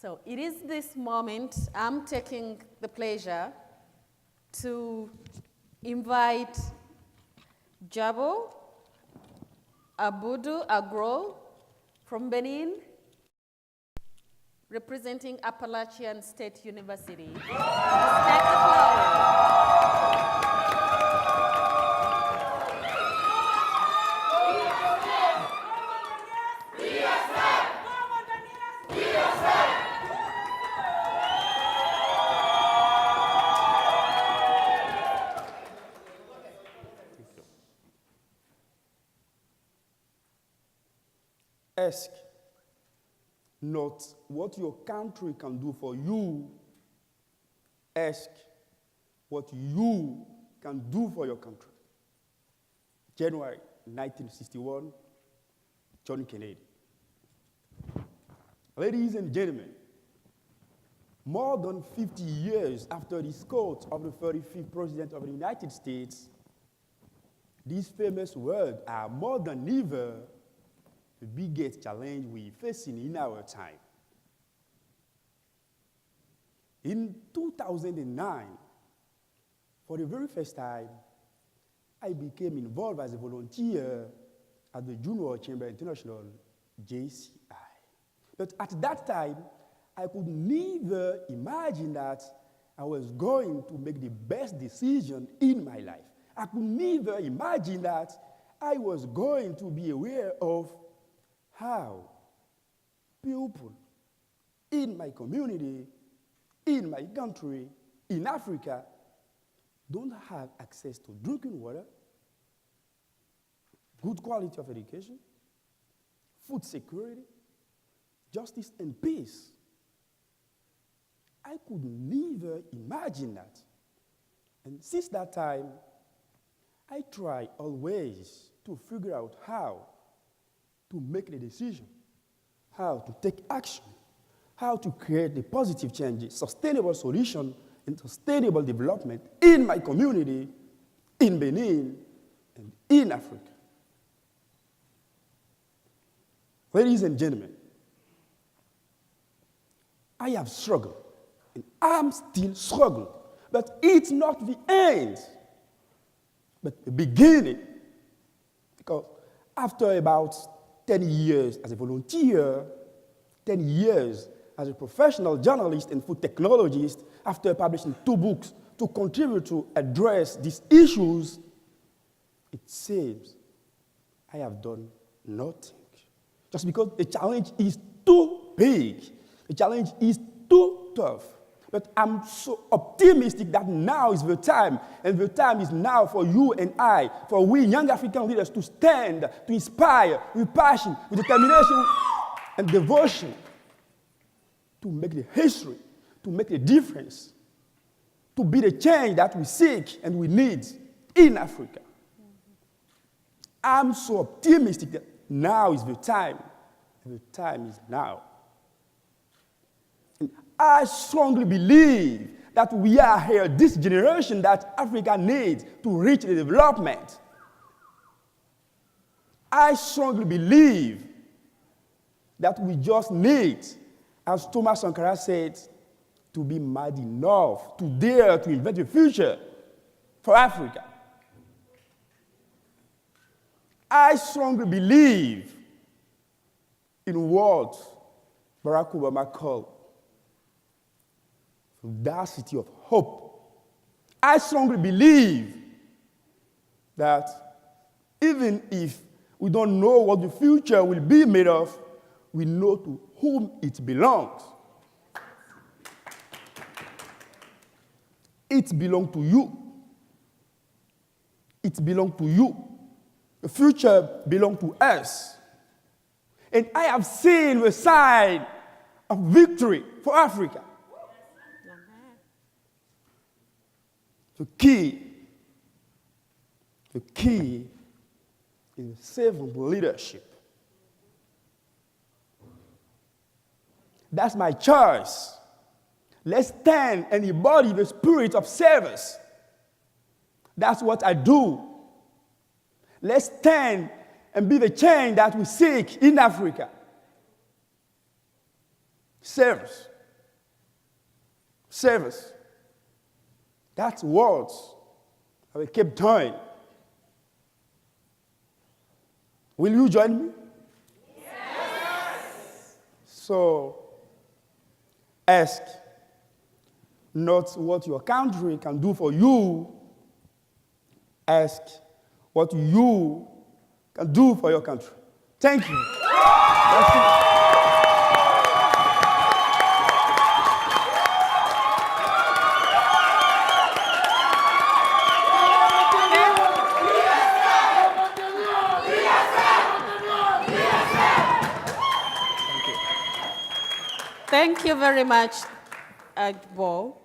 So it is this moment I'm taking the pleasure to invite Djagbo, Aboudou AGRO from Benin, representing Appalachian State University. Take the floor. Ask not what your country can do for you. Ask what you can do for your country. January 1961, John Kennedy. Ladies and gentlemen, more than 50 years after the quote of the 35th President of the United States, these famous words are more than ever the biggest challenge we're facing in our time. In 2009, for the very first time, I became involved as a volunteer at the Junior Chamber International, JCI. But at that time, I could never imagine that I was going to make the best decision in my life. I could never imagine that I was going to be aware of how people in my community, in my country, in Africa, don't have access to drinking water, good quality of education, food security, justice and peace. I could never imagine that. And since that time, I try always to figure out how to make the decision, how to take action, how to create the positive changes, sustainable solution, and sustainable development in my community, in Benin, and in Africa. Ladies and gentlemen, I have struggled, and I'm still struggling, but it's not the end, but the beginning. Because after about 10 years as a volunteer, 10 years as a professional journalist and food technologist, after publishing 2 books to contribute to address these issues, it seems I have done nothing. Just because the challenge is too big, the challenge is too tough. But I'm so optimistic that now is the time, and the time is now for you and I, for we young African leaders to stand, to inspire with passion, with determination and devotion, to make the history, to make the difference, to be the change that we seek and we need in Africa. I'm so optimistic that now is the time, and the time is now. I strongly believe that we are here, this generation that Africa needs to reach the development. I strongly believe that we just need, as Thomas Sankara said, to be mad enough to dare to invent a future for Africa. I strongly believe in what Barack Obama called audacity of hope. I strongly believe that even if we don't know what the future will be made of, we know to whom it belongs. It belongs to you. It belongs to you. The future belongs to us. And I have seen the sign of victory for Africa. The key is civic leadership. That's my choice. Let's stand and embody the spirit of service. That's what I do. Let's stand and be the change that we seek in Africa. Service. service. That's words I will keep doing. Will you join me? Yes. So, ask not what your country can do for you, ask what you can do for your country. Thank you. Thank you very much, Djagbo.